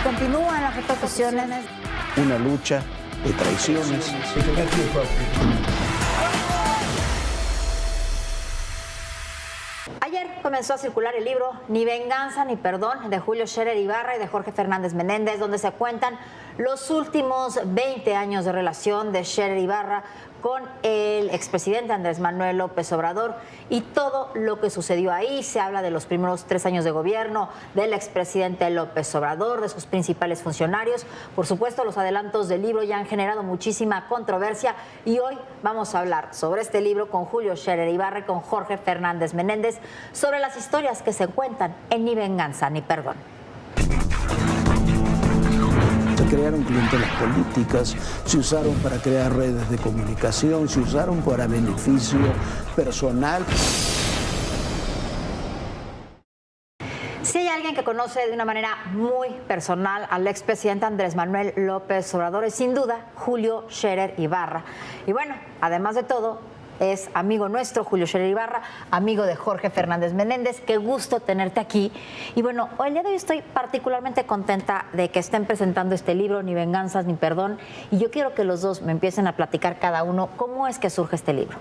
Continúan las repercusiones. Una lucha de traiciones. Ayer comenzó a circular el libro Ni venganza ni perdón de Julio Scherer Ibarra y de Jorge Fernández Menéndez, donde se cuentan los últimos 20 años de relación de Scherer Ibarra con el expresidente Andrés Manuel López Obrador y todo lo que sucedió ahí. Se habla de los primeros 3 años de gobierno del expresidente López Obrador, de sus principales funcionarios. Por supuesto, los adelantos del libro ya han generado muchísima controversia y hoy vamos a hablar sobre este libro con Julio Scherer Ibarra y con Jorge Fernández Menéndez sobre las historias que se cuentan en Ni venganza ni perdón. Se crearon clientelas políticas, se usaron para crear redes de comunicación, se usaron para beneficio personal. Si hay alguien que conoce de una manera muy personal al expresidente Andrés Manuel López Obrador, es sin duda Julio Scherer Ibarra. Y bueno, además de todo, es amigo nuestro, Julio Scherer Ibarra, amigo de Jorge Fernández Menéndez. Qué gusto tenerte aquí. Y bueno, el día de hoy estoy particularmente contenta de que estén presentando este libro, Ni venganzas ni perdón. Y yo quiero que los dos me empiecen a platicar cada uno cómo es que surge este libro.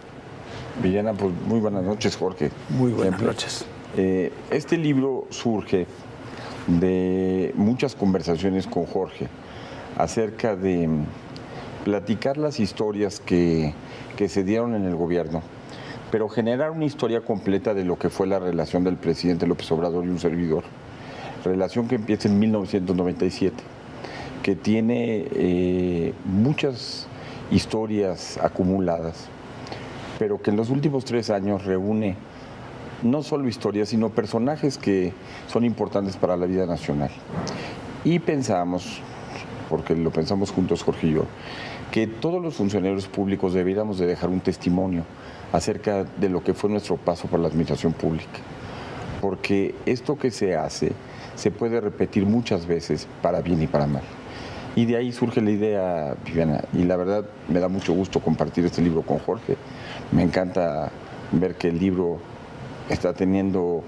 Villena, pues muy buenas noches, Jorge. Muy buenas noches. Este libro surge de muchas conversaciones con Jorge acerca de platicar las historias que se dieron en el gobierno, pero generar una historia completa de lo que fue la relación del presidente López Obrador y un servidor. Relación que empieza en 1997, que tiene muchas historias acumuladas, pero que en los últimos 3 años reúne no solo historias, sino personajes que son importantes para la vida nacional. Y pensamos, porque lo pensamos juntos Jorge y yo, que todos los funcionarios públicos debiéramos de dejar un testimonio acerca de lo que fue nuestro paso por la administración pública. Porque esto que se hace se puede repetir muchas veces para bien y para mal. Y de ahí surge la idea, Viviana, y la verdad me da mucho gusto compartir este libro con Jorge. Me encanta ver que el libro está teniendo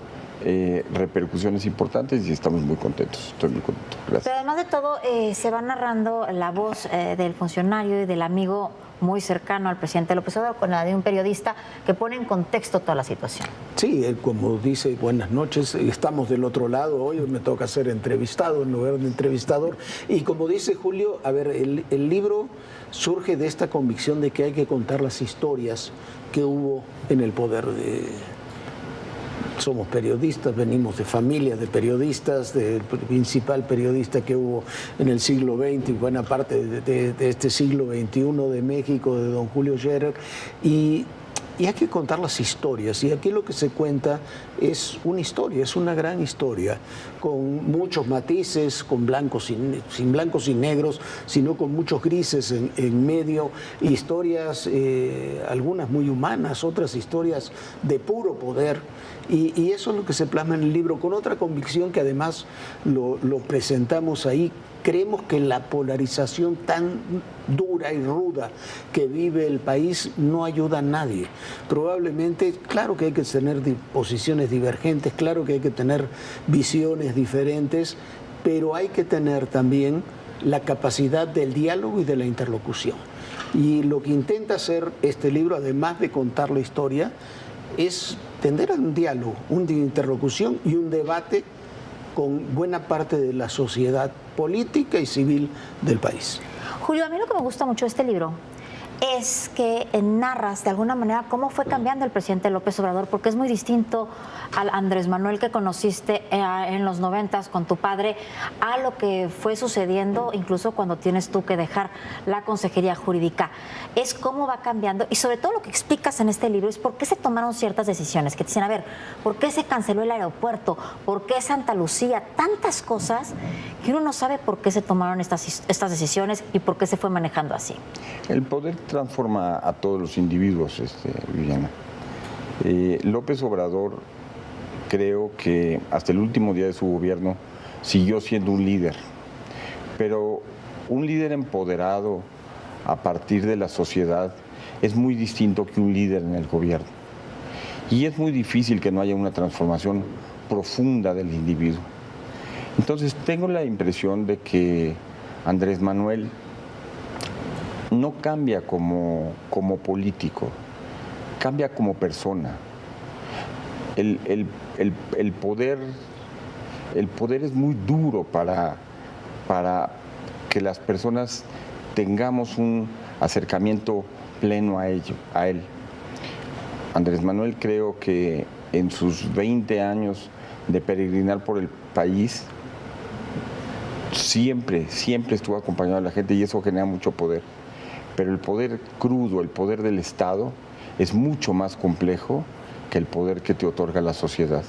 repercusiones importantes y estamos muy contentos. Estoy muy contento. Gracias. Pero además de todo, se va narrando la voz del funcionario y del amigo muy cercano al presidente López Obrador con la de un periodista que pone en contexto toda la situación. Sí, él como dice, buenas noches, estamos del otro lado, hoy me toca ser entrevistado en lugar de entrevistador. Y como dice Julio, a ver, el libro surge de esta convicción de que hay que contar las historias que hubo en el poder de... Somos periodistas, venimos de familias de periodistas, del principal periodista que hubo en el siglo XX y buena parte de este siglo XXI de México, de don Julio Scherer, y hay que contar las historias. Y aquí lo que se cuenta es una historia, es una gran historia, con muchos matices, con blancos sin blancos y negros, sino con muchos grises en medio, historias, algunas muy humanas, otras historias de puro poder. Y eso es lo que se plasma en el libro, con otra convicción que además lo presentamos ahí. Creemos que la polarización tan dura y ruda que vive el país no ayuda a nadie. Probablemente, claro que hay que tener posiciones divergentes, claro que hay que tener visiones diferentes, pero hay que tener también la capacidad del diálogo y de la interlocución. Y lo que intenta hacer este libro, además de contar la historia, es tender a un diálogo, una interlocución y un debate con buena parte de la sociedad política y civil del país. Julio, a mí lo que me gusta mucho de este libro es que narras de alguna manera cómo fue cambiando el presidente López Obrador, porque es muy distinto al Andrés Manuel que conociste en los 90s con tu padre a lo que fue sucediendo incluso cuando tienes tú que dejar la consejería jurídica. Es cómo va cambiando y sobre todo lo que explicas en este libro es por qué se tomaron ciertas decisiones, que te dicen, a ver, ¿por qué se canceló el aeropuerto? ¿Por qué Santa Lucía? Tantas cosas que uno no sabe por qué se tomaron estas decisiones y por qué se fue manejando así. El poder transforma a todos los individuos, Viviana. López Obrador, creo que hasta el último día de su gobierno siguió siendo un líder, pero un líder empoderado a partir de la sociedad es muy distinto que un líder en el gobierno. Y es muy difícil que no haya una transformación profunda del individuo. Entonces tengo la impresión de que Andrés Manuel no cambia como político, cambia como persona. El poder es muy duro para que las personas tengamos un acercamiento pleno a él. Andrés Manuel, creo que en sus 20 años de peregrinar por el país, siempre estuvo acompañado de la gente y eso genera mucho poder. Pero el poder crudo, el poder del Estado, es mucho más complejo que el poder que te otorga la sociedad.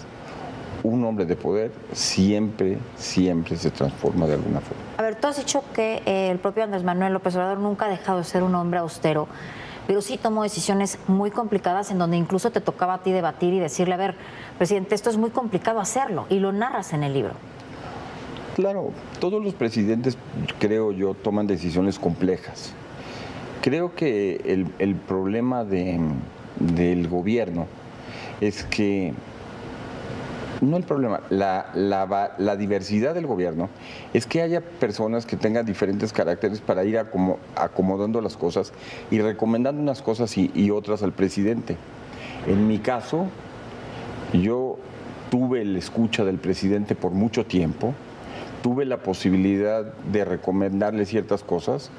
Un hombre de poder siempre se transforma de alguna forma. A ver, tú has dicho que el propio Andrés Manuel López Obrador nunca ha dejado de ser un hombre austero, pero sí tomó decisiones muy complicadas en donde incluso te tocaba a ti debatir y decirle, a ver, presidente, esto es muy complicado hacerlo, y lo narras en el libro. Claro, todos los presidentes, creo yo, toman decisiones complejas. Creo que el problema del gobierno es que, no el problema, la diversidad del gobierno es que haya personas que tengan diferentes caracteres para ir acomodando las cosas y recomendando unas cosas y otras al presidente. En mi caso, yo tuve la escucha del presidente por mucho tiempo, tuve la posibilidad de recomendarle ciertas cosas.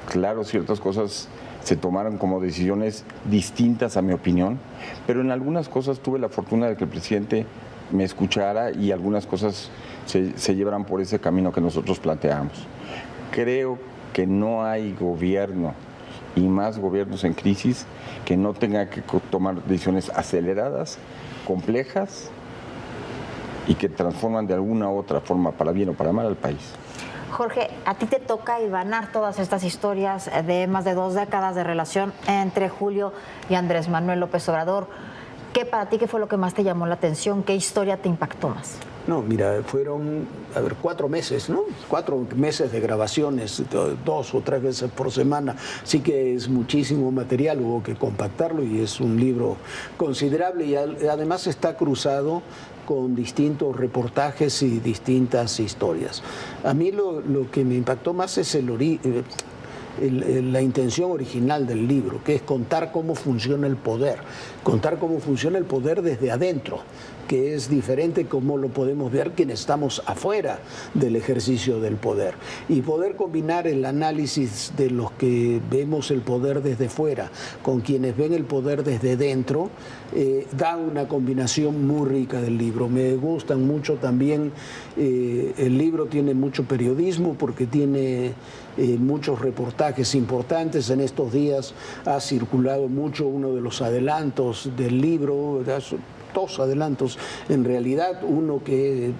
Claro, ciertas cosas se tomaron como decisiones distintas a mi opinión, pero en algunas cosas tuve la fortuna de que el presidente me escuchara y algunas cosas se llevaran por ese camino que nosotros planteamos. Creo que no hay gobierno, y más gobiernos en crisis, que no tenga que tomar decisiones aceleradas, complejas y que transforman de alguna u otra forma, para bien o para mal, al país. Jorge, a ti te toca hilvanar todas estas historias de más de 2 décadas de relación entre Julio y Andrés Manuel López Obrador. ¿Qué para ti, qué fue lo que más te llamó la atención? ¿Qué historia te impactó más? No, mira, fueron, 4 meses, ¿no? 4 meses de grabaciones, 2 o 3 veces por semana. Así que es muchísimo material, hubo que compactarlo y es un libro considerable y además está cruzado con distintos reportajes y distintas historias. A mí lo que me impactó más es la intención original del libro, que es contar cómo funciona el poder desde adentro, que es diferente como lo podemos ver quienes estamos afuera del ejercicio del poder. Y poder combinar el análisis de los que vemos el poder desde fuera con quienes ven el poder desde dentro, da una combinación muy rica del libro. Me gustan mucho también, el libro tiene mucho periodismo porque tiene muchos reportajes importantes. En estos días ha circulado mucho uno de los adelantos del libro, 2 adelantos en realidad, uno que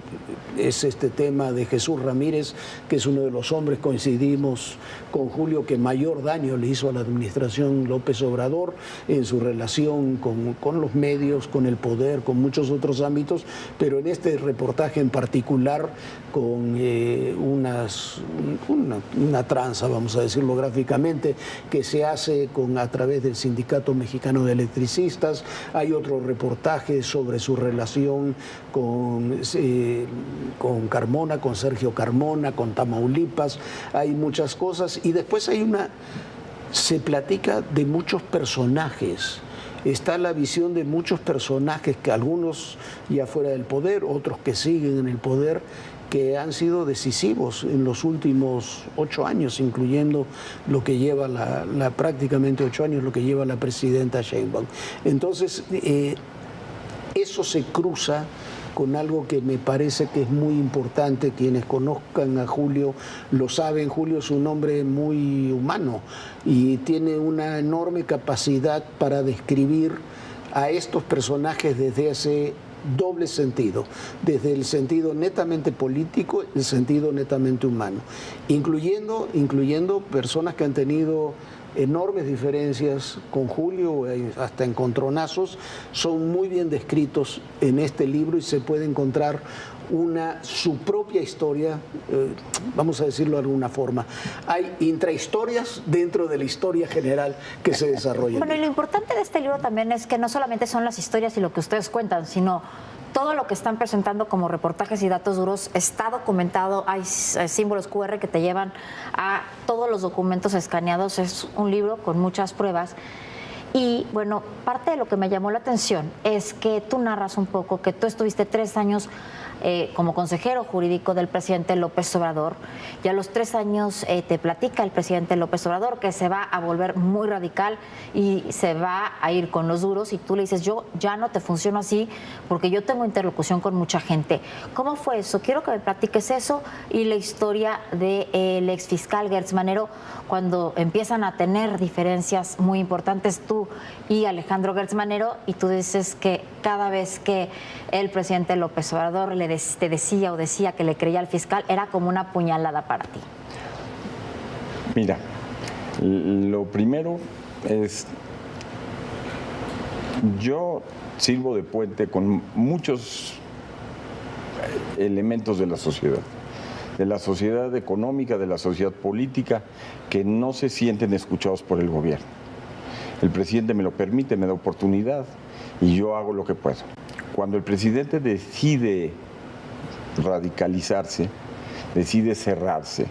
es este tema de Jesús Ramírez, que es uno de los hombres, coincidimos con Julio, que mayor daño le hizo a la administración López Obrador en su relación con los medios, con el poder, con muchos otros ámbitos, pero en este reportaje en particular con una tranza, vamos a decirlo gráficamente, que se hace a través del Sindicato Mexicano de Electricistas. Hay otro reportaje sobre su relación con Carmona, con Sergio Carmona, con Tamaulipas. Hay muchas cosas y después se platica de muchos personajes. Está la visión de muchos personajes, que algunos ya fuera del poder, otros que siguen en el poder, que han sido decisivos en los últimos 8 años, incluyendo lo que lleva prácticamente 8 años, lo que lleva la presidenta Sheinbaum. Entonces, eso se cruza con algo que me parece que es muy importante. Quienes conozcan a Julio lo saben. Julio es un hombre muy humano y tiene una enorme capacidad para describir a estos personajes desde ese doble sentido, desde el sentido netamente político, el sentido netamente humano, incluyendo personas que han tenido enormes diferencias con Julio, hasta encontronazos, son muy bien descritos en este libro y se puede encontrar su propia historia, vamos a decirlo de alguna forma. Hay intrahistorias dentro de la historia general que se desarrolla. Bueno, y lo importante de este libro también es que no solamente son las historias y lo que ustedes cuentan, sino todo lo que están presentando como reportajes y datos duros está documentado, hay símbolos QR que te llevan a todos los documentos escaneados, es un libro con muchas pruebas. Y bueno, parte de lo que me llamó la atención es que tú narras un poco que tú estuviste 3 años como consejero jurídico del presidente López Obrador, y a los 3 años te platica el presidente López Obrador que se va a volver muy radical y se va a ir con los duros, y tú le dices, yo ya no te funciono así porque yo tengo interlocución con mucha gente. ¿Cómo fue eso? Quiero que me platiques eso y la historia del exfiscal Gertz Manero, cuando empiezan a tener diferencias muy importantes tú y Alejandro Gertz Manero, y tú dices que cada vez que el presidente López Obrador te decía que le creía al fiscal, era como una puñalada para ti. Mira, lo primero es, yo sirvo de puente con muchos elementos de la sociedad económica, de la sociedad política, que no se sienten escuchados por el gobierno. El presidente me lo permite, me da oportunidad y yo hago lo que puedo. Cuando el presidente decide radicalizarse, decide cerrarse,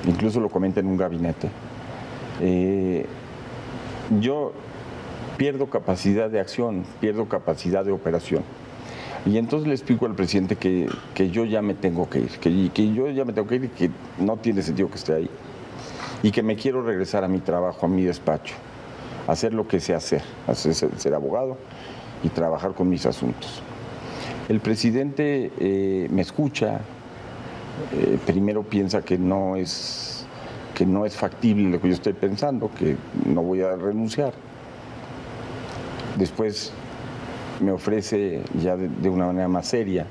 incluso lo comenta en un gabinete, yo pierdo capacidad de acción, pierdo capacidad de operación. Y entonces le explico al presidente que yo ya me tengo que ir, que yo ya me tengo que ir y que no tiene sentido que esté ahí. Y que me quiero regresar a mi trabajo, a mi despacho, hacer lo que sé hacer, ser abogado y trabajar con mis asuntos. El presidente me escucha, primero piensa que no es factible lo que yo estoy pensando, que no voy a renunciar. Después me ofrece ya de una manera más seria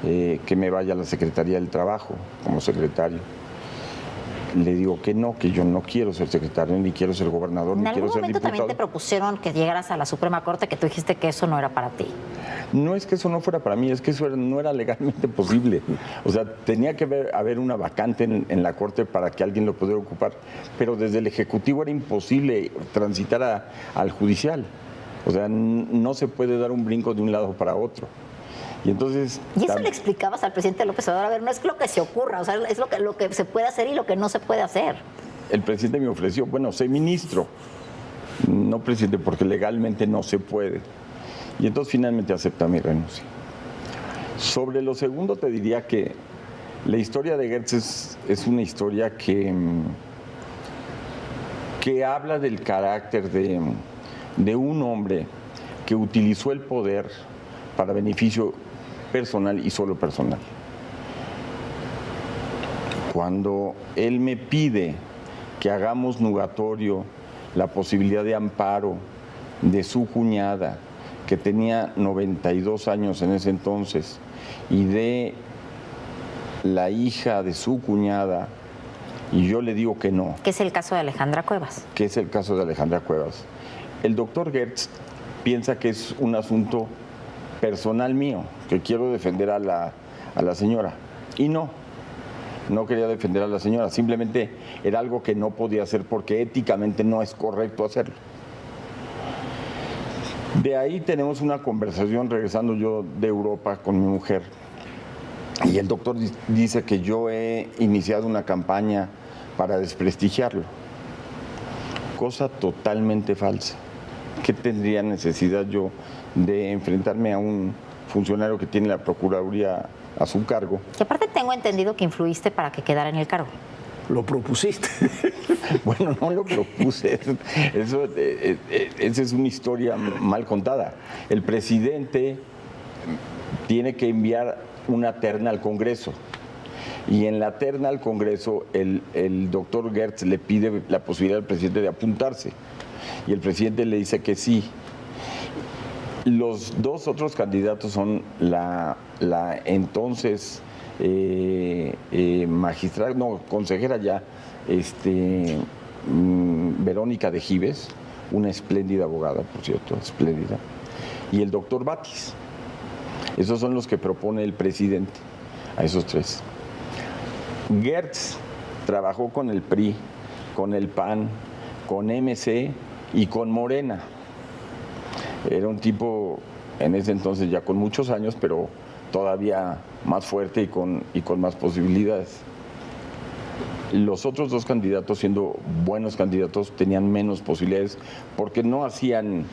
que me vaya a la Secretaría del Trabajo como secretario. Le digo que yo no quiero ser secretario, ni quiero ser gobernador, ni quiero ser diputado. ¿En algún momento también te propusieron que llegaras a la Suprema Corte, que tú dijiste que eso no era para ti? No es que eso no fuera para mí, es que eso no era legalmente posible. O sea, tenía que haber una vacante en la Corte para que alguien lo pudiera ocupar, pero desde el Ejecutivo era imposible transitar al Judicial. O sea, no se puede dar un brinco de un lado para otro. Y entonces... ¿Y eso le explicabas al presidente López Obrador? A ver, no es lo que se ocurra, o sea, es lo que se puede hacer y lo que no se puede hacer. El presidente me ofreció, bueno, soy ministro, no presidente, porque legalmente no se puede. Y entonces finalmente acepta mi renuncia. Sobre lo segundo te diría que la historia de Gertz es una historia que habla del carácter de un hombre que utilizó el poder para beneficio personal y solo personal. Cuando él me pide que hagamos nugatorio la posibilidad de amparo de su cuñada, que tenía 92 años en ese entonces, y de la hija de su cuñada, y yo le digo que no. ¿Qué es el caso de Alejandra Cuevas? ¿Qué es el caso de Alejandra Cuevas? El doctor Gertz piensa que es un asunto personal mío, que quiero defender a la señora. Y no quería defender a la señora, simplemente era algo que no podía hacer porque éticamente no es correcto hacerlo. De ahí tenemos una conversación regresando yo de Europa con mi mujer, y el doctor dice que yo he iniciado una campaña para desprestigiarlo. Cosa totalmente falsa. ¿Qué tendría necesidad yo de enfrentarme a un funcionario que tiene la Procuraduría a su cargo? Y aparte tengo entendido que influiste para que quedara en el cargo. Lo propusiste. Bueno, no lo propuse. Esa es una historia mal contada. El presidente tiene que enviar una terna al Congreso. Y en la terna al Congreso, el doctor Gertz le pide la posibilidad al presidente de apuntarse. Y el presidente le dice que sí. Los dos otros candidatos son la entonces consejera ya, Verónica de Gives, una espléndida abogada, por cierto, espléndida, y el doctor Batis. Esos son los que propone el presidente, a esos tres. Gertz trabajó con el PRI, con el PAN, con MC y con Morena. Era un tipo en ese entonces ya con muchos años, pero todavía más fuerte y con más posibilidades. Los otros dos candidatos, siendo buenos candidatos, tenían menos posibilidades porque no hacían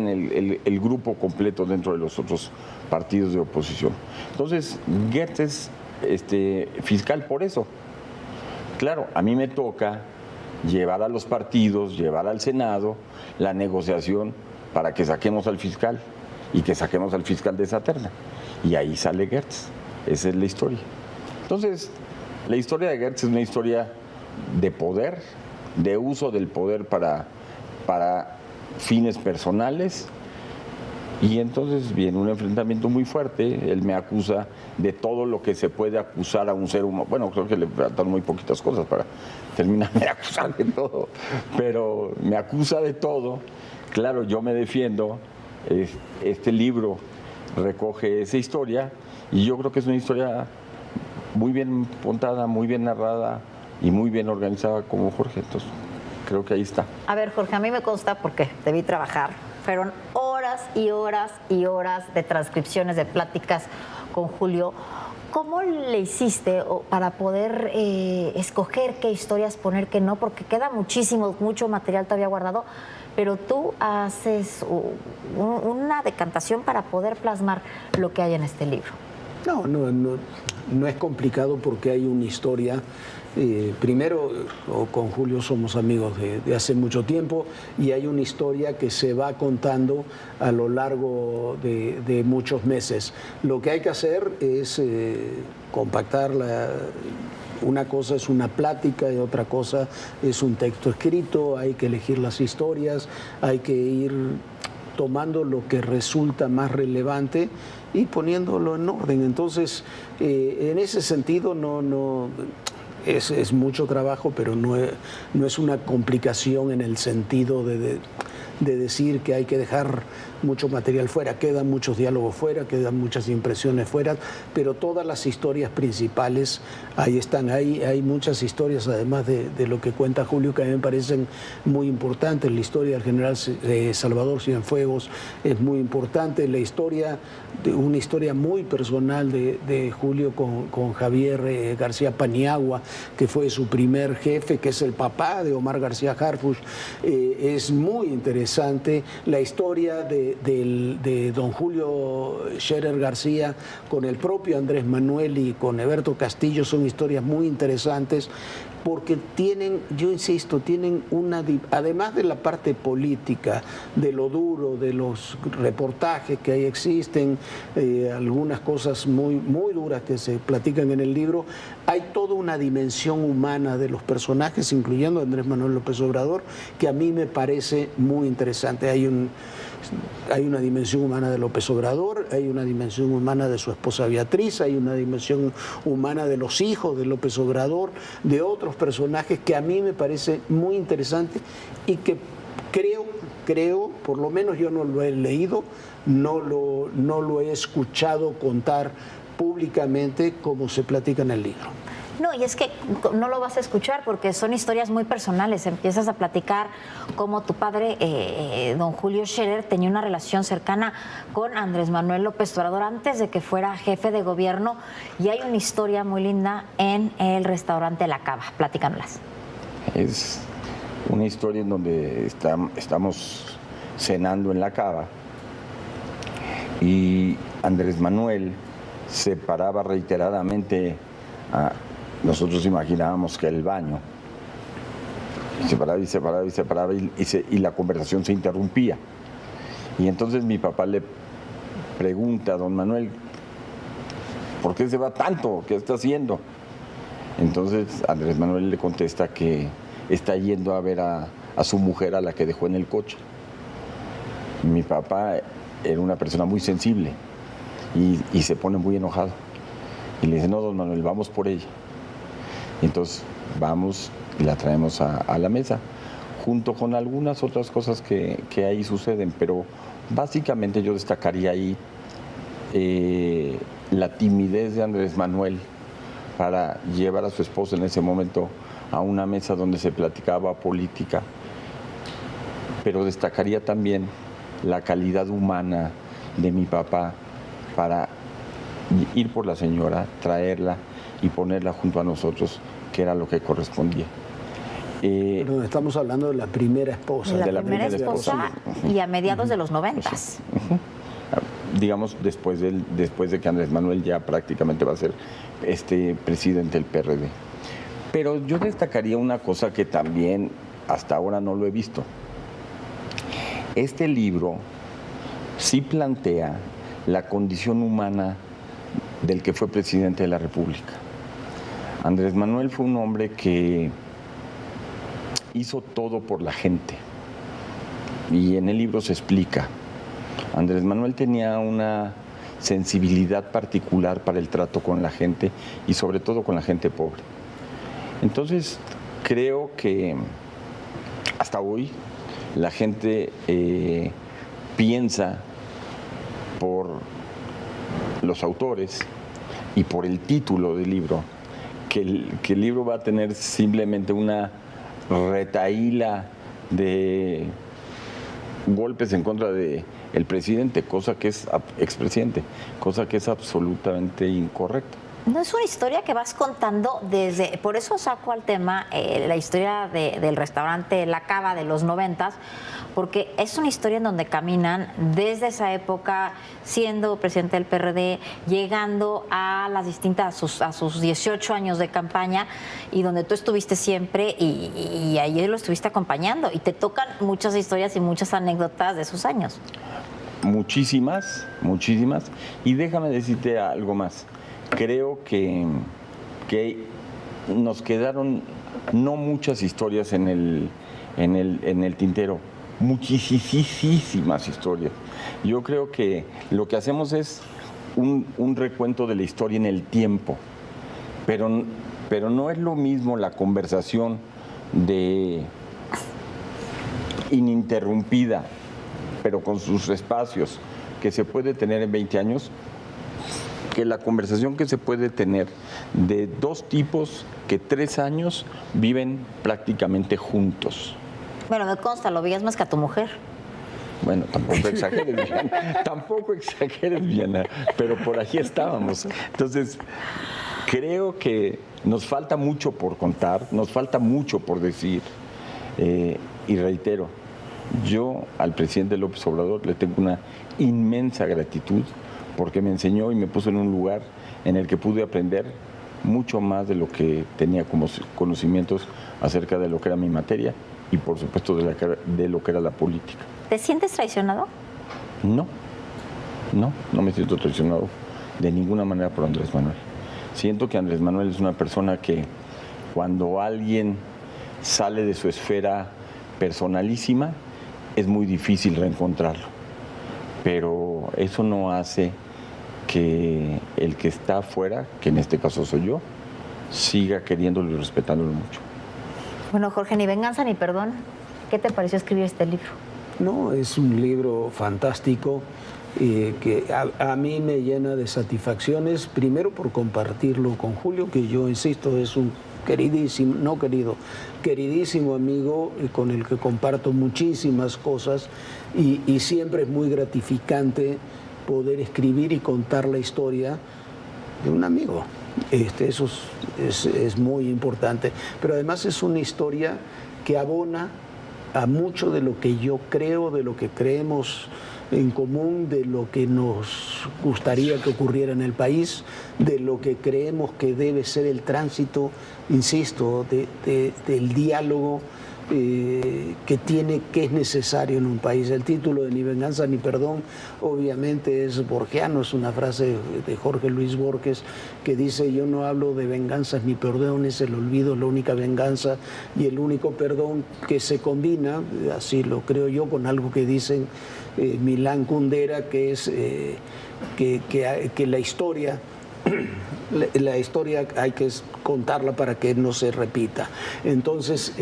el grupo completo dentro de los otros partidos de oposición. Entonces, Gertz es fiscal por eso. Claro, a mí me toca llevar a los partidos, llevar al Senado la negociación para que saquemos al fiscal y que saquemos al fiscal de esa terna. Y ahí sale Gertz. Esa es la historia. Entonces, la historia de Gertz es una historia de poder, de uso del poder para fines personales. Y entonces viene un enfrentamiento muy fuerte. Él me acusa de todo lo que se puede acusar a un ser humano. Bueno, creo que le faltan muy poquitas cosas para terminarme de acusar de todo, pero me acusa de todo. Claro, yo me defiendo. Este libro recoge esa historia y yo creo que es una historia muy bien contada, muy bien narrada y muy bien organizada como Jorge. Entonces, creo que ahí está. A ver, Jorge, a mí me consta porque debí trabajar. Fueron horas y horas y horas de transcripciones, de pláticas con Julio. ¿Cómo le hiciste para poder escoger qué historias poner, qué no? Porque queda mucho material todavía guardado, pero tú haces una decantación para poder plasmar lo que hay en este libro. No es complicado porque hay una historia. Primero, con Julio somos amigos de hace mucho tiempo y hay una historia que se va contando a lo largo de muchos meses. Lo que hay que hacer es compactarla. Una cosa es una plática y otra cosa es un texto escrito. Hay que elegir las historias, hay que ir tomando lo que resulta más relevante y poniéndolo en orden. Entonces, en ese sentido es mucho trabajo, pero no es una complicación en el sentido de decir que hay que dejar mucho material fuera. Quedan muchos diálogos fuera, quedan muchas impresiones fuera, pero todas las historias principales ahí están. Hay muchas historias, además de lo que cuenta Julio, que a mí me parecen muy importantes. La historia del general Salvador Cienfuegos es muy importante. La historia, una historia muy personal de Julio con Javier García Paniagua, que fue su primer jefe, que es el papá de Omar García Harfuch, es muy interesante. La historia de don Julio Scherer García con el propio Andrés Manuel y con Eberto Castillo son historias muy interesantes porque tienen, yo insisto, tienen además de la parte política, de lo duro, de los reportajes que ahí existen, algunas cosas muy duras que se platican en el libro, hay toda una dimensión humana de los personajes, incluyendo a Andrés Manuel López Obrador, que a mí me parece muy interesante. Hay una dimensión humana de López Obrador, hay una dimensión humana de su esposa Beatriz, hay una dimensión humana de los hijos de López Obrador, de otros personajes que a mí me parece muy interesante y que creo, por lo menos yo no lo he leído, no lo he escuchado contar públicamente como se platica en el libro. No, y es que no lo vas a escuchar porque son historias muy personales. Empiezas a platicar cómo tu padre, don Julio Scherer, tenía una relación cercana con Andrés Manuel López Obrador antes de que fuera jefe de gobierno. Y hay una historia muy linda en el restaurante La Cava. Platícanoslas. Es una historia en donde estamos cenando en La Cava y Andrés Manuel se paraba reiteradamente nosotros imaginábamos que el baño, se paraba y la conversación se interrumpía. Y entonces mi papá le pregunta a don Manuel, ¿por qué se va tanto? ¿Qué está haciendo? Entonces Andrés Manuel le contesta que está yendo a ver a su mujer, a la que dejó en el coche. Mi papá era una persona muy sensible y se pone muy enojado. Y le dice, no, don Manuel, vamos por ella. Entonces vamos y la traemos a la mesa, junto con algunas otras cosas que ahí suceden, pero básicamente yo destacaría ahí la timidez de Andrés Manuel para llevar a su esposa en ese momento a una mesa donde se platicaba política, pero destacaría también la calidad humana de mi papá para ir por la señora, traerla y ponerla junto a nosotros, que era lo que correspondía. Pero estamos hablando de la primera esposa. De la primera esposa y a mediados de los 90s. Digamos, después de que Andrés Manuel ya prácticamente va a ser presidente del PRD. Pero yo destacaría una cosa que también hasta ahora no lo he visto. Este libro sí plantea la condición humana del que fue presidente de la República. Andrés Manuel fue un hombre que hizo todo por la gente. Y en el libro se explica. Andrés Manuel tenía una sensibilidad particular para el trato con la gente y sobre todo con la gente pobre. Entonces, creo que hasta hoy la gente piensa por los autores y por el título del libro, que el libro va a tener simplemente una retahíla de golpes en contra de el presidente, cosa que es expresidente, cosa que es absolutamente incorrecta. No es una historia que vas contando desde, por eso saco al tema la historia del restaurante La Cava de los 90s, porque es una historia en donde caminan desde esa época, siendo presidente del PRD, llegando a las distintas, a sus 18 años de campaña, y donde tú estuviste siempre y ahí lo estuviste acompañando, y te tocan muchas historias y muchas anécdotas de esos años. Muchísimas, muchísimas, y déjame decirte algo más. Creo que nos quedaron no muchas historias en el tintero, muchísimas historias. Yo creo que lo que hacemos es un recuento de la historia en el tiempo, pero no es lo mismo la conversación ininterrumpida, pero con sus espacios, que se puede tener en 20 años, que la conversación que se puede tener de dos tipos que 3 años viven prácticamente juntos. Bueno, me consta, lo veías más que a tu mujer. Bueno, tampoco exageres, Diana, pero por allí estábamos. Entonces, creo que nos falta mucho por contar, nos falta mucho por decir, y reitero, yo al presidente López Obrador le tengo una inmensa gratitud porque me enseñó y me puso en un lugar en el que pude aprender mucho más de lo que tenía como conocimientos acerca de lo que era mi materia y por supuesto de lo que era la política. ¿Te sientes traicionado? No me siento traicionado de ninguna manera por Andrés Manuel. Siento que Andrés Manuel es una persona que cuando alguien sale de su esfera personalísima es muy difícil reencontrarlo, pero eso no hace que el que está afuera, que en este caso soy yo, siga queriéndolo y respetándolo mucho. Bueno, Jorge, ni venganza ni perdón. ¿Qué te pareció escribir este libro? No, es un libro fantástico que a mí me llena de satisfacciones, primero por compartirlo con Julio, que yo insisto es un queridísimo amigo con el que comparto muchísimas cosas y siempre es muy gratificante poder escribir y contar la historia de un amigo. Eso es muy importante, pero además es una historia que abona a mucho de lo que yo creo, de lo que creemos en común, de lo que nos gustaría que ocurriera en el país, de lo que creemos que debe ser el tránsito, insisto, del diálogo que es necesario en un país. El título de Ni venganza ni perdón obviamente es borgiano, es una frase de Jorge Luis Borges que dice: yo no hablo de venganzas ni perdones, el olvido es la única venganza y el único perdón, que se combina, así lo creo yo, con algo que dicen Milán Kundera, que es que la historia hay que contarla para que no se repita. Entonces,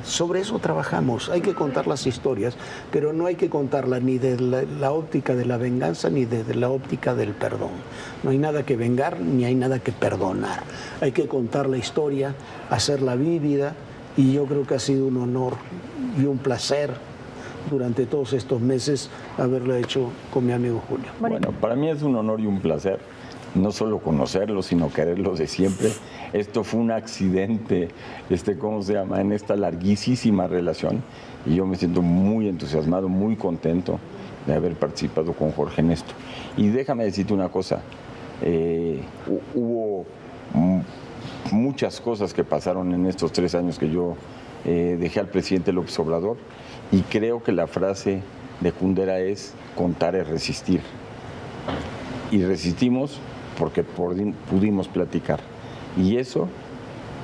sobre eso trabajamos, hay que contar las historias, pero no hay que contarlas ni desde la óptica de la venganza ni desde la óptica del perdón. No hay nada que vengar ni hay nada que perdonar. Hay que contar la historia, hacerla vívida, y yo creo que ha sido un honor y un placer durante todos estos meses haberlo hecho con mi amigo Julio. Bueno, para mí es un honor y un placer, no solo conocerlo, sino quererlo de siempre. Esto fue un accidente, ¿cómo se llama?, en esta larguísima relación, y yo me siento muy entusiasmado, muy contento de haber participado con Jorge en esto. Y déjame decirte una cosa, hubo muchas cosas que pasaron en estos 3 años que yo dejé al presidente López Obrador, y creo que la frase de Kundera es: contar es resistir. Y resistimos porque pudimos platicar. Y eso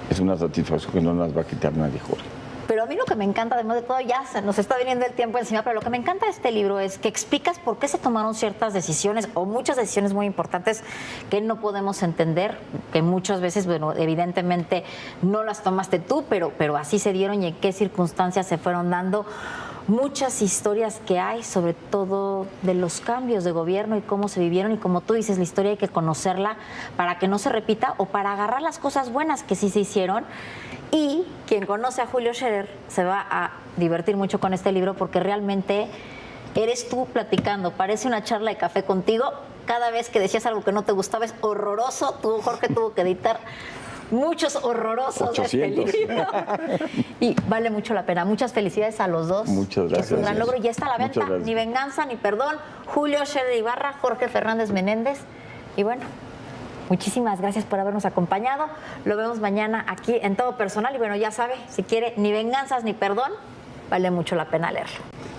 es una satisfacción que no nos va a quitar nadie, Jorge. Pero a mí lo que me encanta, además de todo, ya se nos está viniendo el tiempo encima, pero lo que me encanta de este libro es que explicas por qué se tomaron ciertas decisiones o muchas decisiones muy importantes que no podemos entender, que muchas veces, bueno, evidentemente no las tomaste tú, pero así se dieron y en qué circunstancias se fueron dando. Muchas historias que hay, sobre todo de los cambios de gobierno y cómo se vivieron, y como tú dices, la historia hay que conocerla para que no se repita o para agarrar las cosas buenas que sí se hicieron. Y quien conoce a Julio Scherer se va a divertir mucho con este libro porque realmente eres tú platicando, parece una charla de café contigo. Cada vez que decías algo que no te gustaba es horroroso. Jorge tuvo que editar muchos horrorosos 800. de este libro. Y vale mucho la pena. Muchas felicidades a los dos. Muchas gracias. Es un gran logro y ya está a la Muchas venta. gracias. Ni venganza ni perdón. Julio Scherer Ibarra, Jorge Fernández Menéndez. Y bueno, muchísimas gracias por habernos acompañado. Lo vemos mañana aquí en Todo Personal. Y bueno, ya sabe, si quiere ni venganzas ni perdón, vale mucho la pena leerlo.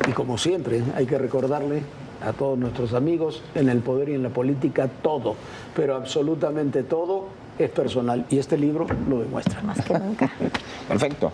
Y como siempre, hay que recordarle a todos nuestros amigos, en el poder y en la política, todo, pero absolutamente todo es personal. Y este libro lo demuestra. Más que nunca. Perfecto.